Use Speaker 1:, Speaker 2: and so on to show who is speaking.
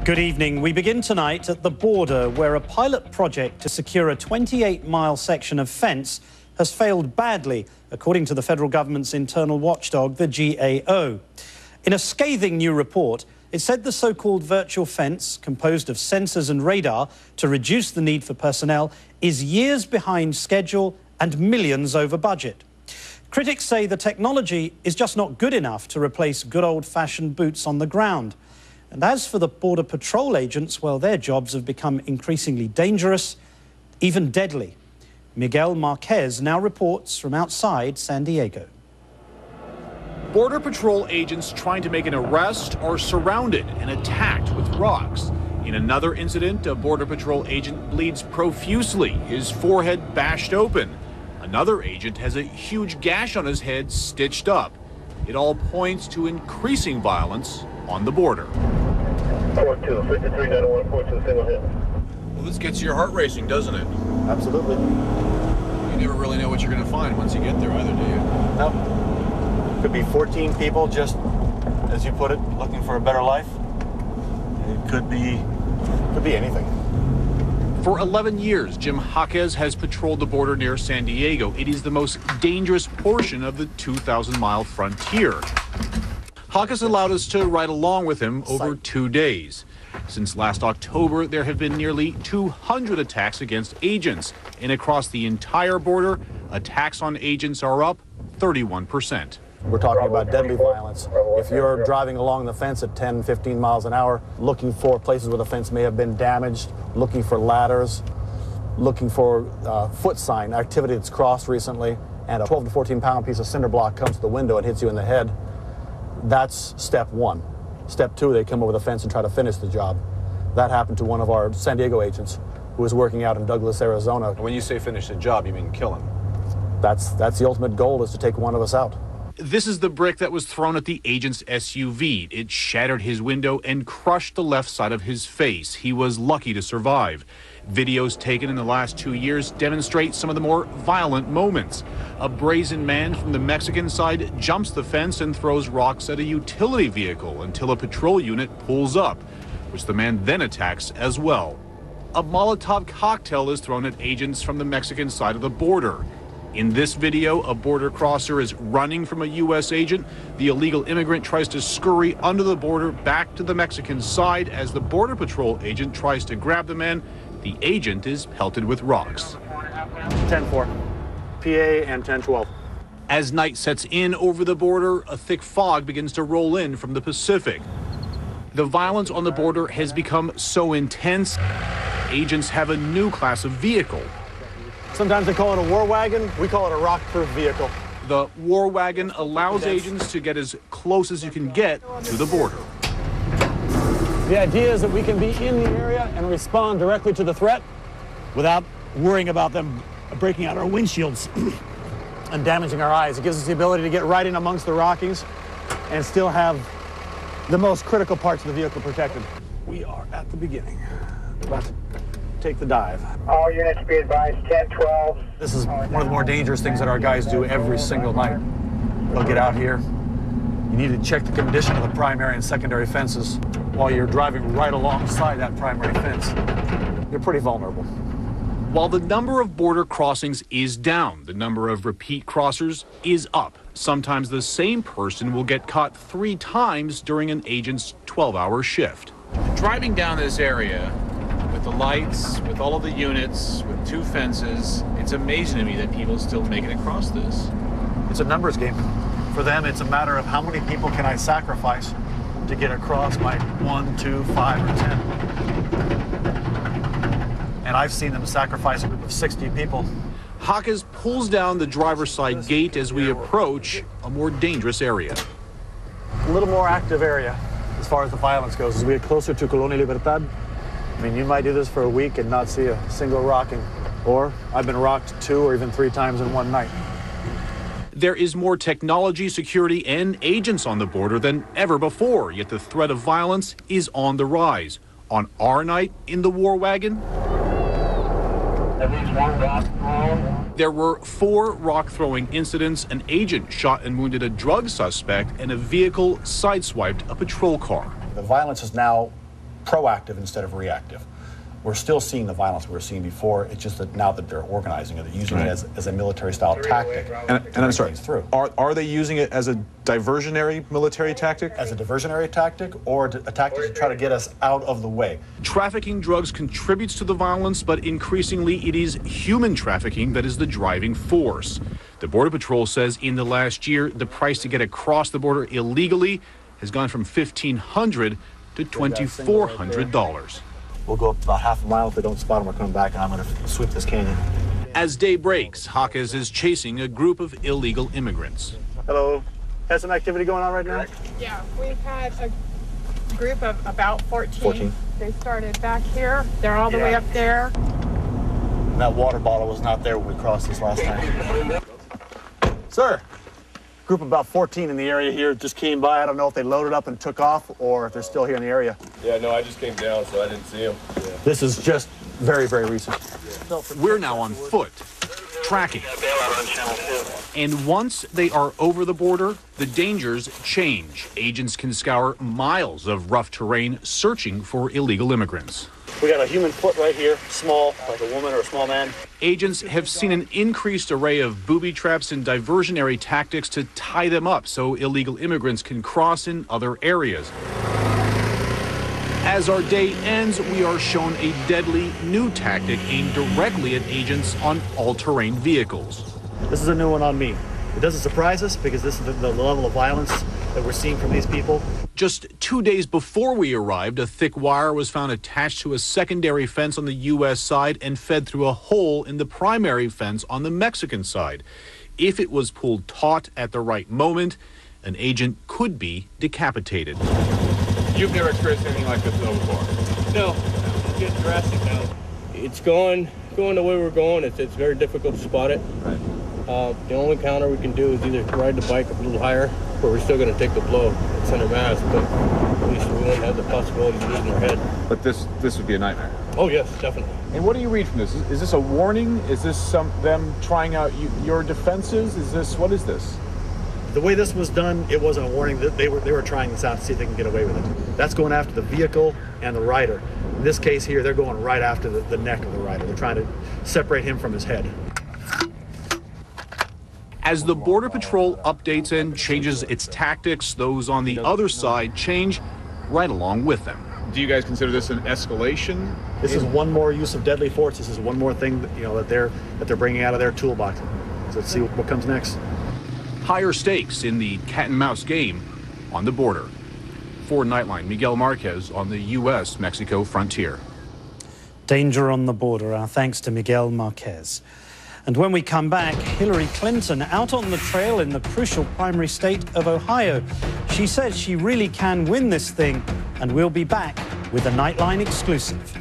Speaker 1: Good evening. We begin tonight at the border, where a pilot project to secure a 28-mile section of fence has failed badly, according to the federal government's internal watchdog, the GAO. In a scathing new report, it said the so-called virtual fence, composed of sensors and radar to reduce the need for personnel, is years behind schedule and millions over budget. Critics say the technology is just not good enough to replace good old-fashioned boots on the ground. And as for the Border Patrol agents, well, their jobs have become increasingly dangerous, even deadly. Miguel Marquez now reports from outside San Diego.
Speaker 2: Border Patrol agents trying to make an arrest are surrounded and attacked with rocks. In another incident, a Border Patrol agent bleeds profusely, his forehead bashed open. Another agent has a huge gash on his head stitched up. It all points to increasing violence on the border.
Speaker 3: 4-2, 5391, 4-2, single hit.
Speaker 2: Well, this gets your heart racing, doesn't it?
Speaker 3: Absolutely.
Speaker 2: You never really know what you're going to find once you get there either, do you?
Speaker 4: No. Could be 14 people just, as you put it, looking for a better life. It could be anything.
Speaker 2: For 11 years, Jim Jaquez has patrolled the border near San Diego. It is the most dangerous portion of the 2,000-mile frontier. Jaquez allowed us to ride along with him over 2 days. Since last October, there have been nearly 200 attacks against agents. And across the entire border, attacks on agents are up 31%.
Speaker 4: We're talking about deadly violence. If you're driving along the fence at 10, 15 miles an hour, looking for places where the fence may have been damaged, looking for ladders, looking for foot sign, activity that's crossed recently, and a 12 to 14-pound piece of cinder block comes to the window and hits you in the head, that's step one. Step two, they come over the fence and try to finish the job. That happened to one of our San Diego agents who was working out in Douglas, Arizona.
Speaker 5: When you say finish the job, you mean kill him?
Speaker 4: That's the ultimate goal, is to take one of us out.
Speaker 2: This is the brick that was thrown at the agent's SUV. It shattered his window and crushed the left side of his face. He was lucky to survive. Videos taken in the last 2 years demonstrate some of the more violent moments. A brazen man from the Mexican side jumps the fence and throws rocks at a utility vehicle until a patrol unit pulls up, which the man then attacks as well. A Molotov cocktail is thrown at agents from the Mexican side of the border. In this video, a border crosser is running from a U.S. agent. The illegal immigrant tries to scurry under the border back to the Mexican side. As the Border Patrol agent tries to grab the man, the agent is pelted with rocks.
Speaker 4: 10-4, PA and 10-12.
Speaker 2: As night sets in over the border, a thick fog begins to roll in from the Pacific. The violence on the border has become so intense, agents have a new class of vehicle.
Speaker 4: Sometimes they call it a war wagon. We call it a rock-proof vehicle.
Speaker 2: The war wagon allows agents to get as close as you can get to the border.
Speaker 4: The idea is that we can be in the area and respond directly to the threat without worrying about them breaking out our windshields and damaging our eyes. It gives us the ability to get right in amongst the Rockies and still have the most critical parts of the vehicle protected. We are at the beginning. About to take the dive.
Speaker 3: All units be advised, 10-12.
Speaker 4: This is one of the more dangerous things that our guys do every single night. They'll get out here. You need to check the condition of the primary and secondary fences while you're driving right alongside that primary fence. You're pretty vulnerable.
Speaker 2: While the number of border crossings is down, the number of repeat crossers is up. Sometimes the same person will get caught 3 times during an agent's 12-hour shift. Driving down this area with the lights, with all of the units, with 2 fences, it's amazing to me that people still make it across this.
Speaker 4: It's a numbers game. For them, it's a matter of how many people can I sacrifice to get across my 1, 2, 5, or 10. And I've seen them sacrifice a group of 60 people.
Speaker 2: Jaquez pulls down the driver's side gate as we approach a more dangerous area.
Speaker 4: A little more active area as far as the violence goes. As we get closer to Colonia Libertad, I mean, you might do this for a week and not see a single rocking. Or I've been rocked 2 or even 3 times in one night.
Speaker 2: There is more technology, security, and agents on the border than ever before, yet the threat of violence is on the rise. On our night in the war wagon, there were 4 rock-throwing incidents. An agent shot and wounded a drug suspect, and a vehicle sideswiped a patrol car.
Speaker 4: The violence is now proactive instead of reactive. We're still seeing the violence we were seeing before. It's just that now that they're organizing it, they're using it as a military-style tactic.
Speaker 5: And I'm sorry, are they using it as a diversionary military tactic?
Speaker 4: As a diversionary tactic, or a tactic to try to get us out of the way.
Speaker 2: Trafficking drugs contributes to the violence, but increasingly it is human trafficking that is the driving force. The Border Patrol says in the last year, the price to get across the border illegally has gone from $1,500 to $2,400.
Speaker 4: We'll go up about half a mile. If they don't spot them, we're coming back, and I'm going to sweep this canyon.
Speaker 2: As day breaks, Jaquez is chasing a group of illegal immigrants.
Speaker 4: Hello. Has some activity going on right now?
Speaker 6: Yeah, we've had a group of about 14. They started back here. They're all the way up there.
Speaker 4: And that water bottle was not there when we crossed this last time. Sir, group of about 14 in the area here just came by. I don't know if they loaded up and took off or if they're still here in the area.
Speaker 7: Yeah, no, I just came down, so I didn't see them. Yeah.
Speaker 4: This is just very, very recent.
Speaker 2: We're now on foot, tracking. And once they are over the border, the dangers change. Agents can scour miles of rough terrain searching for illegal immigrants.
Speaker 4: We got a human foot right here, small, like a woman or a small man.
Speaker 2: Agents have seen an increased array of booby traps and diversionary tactics to tie them up so illegal immigrants can cross in other areas. As our day ends, we are shown a deadly new tactic aimed directly at agents on all-terrain vehicles.
Speaker 4: This is a new one on me. It doesn't surprise us because this is the level of violence that we're seeing from these people.
Speaker 2: Just 2 days before we arrived, a thick wire was found attached to a secondary fence on the U.S. side and fed through a hole in the primary fence on the Mexican side. If it was pulled taut at the right moment, an agent could be decapitated.
Speaker 7: You've never experienced anything like this before?
Speaker 8: No, it's getting drastic now. It's going the way we're going. It's very difficult to spot it.
Speaker 7: Right.
Speaker 8: The only counter we can do is either ride the bike a little higher, or we're still going to take the blow at center mass, but at least we won't have the possibility of losing our head.
Speaker 5: But this would be a nightmare.
Speaker 8: Oh yes, definitely.
Speaker 5: And what do you read from this? Is this a warning? Is this them trying out your defenses? What is this?
Speaker 4: The way this was done, it wasn't a warning. They were trying this out to see if they can get away with it. That's going after the vehicle and the rider. In this case here, they're going right after the neck of the rider. They're trying to separate him from his head.
Speaker 2: As the Border Patrol updates and changes its tactics, those on the other side change right along with them.
Speaker 5: Do you guys consider this an escalation?
Speaker 4: This is one more use of deadly force. This is one more thing that they're bringing out of their toolbox. So let's see what comes next.
Speaker 2: Higher stakes in the cat and mouse game on the border. For Nightline, Miguel Marquez on the U.S.-Mexico frontier.
Speaker 1: Danger on the border. Our thanks to Miguel Marquez. And when we come back, Hillary Clinton out on the trail in the crucial primary state of Ohio. She says she really can win this thing, and we'll be back with a Nightline exclusive.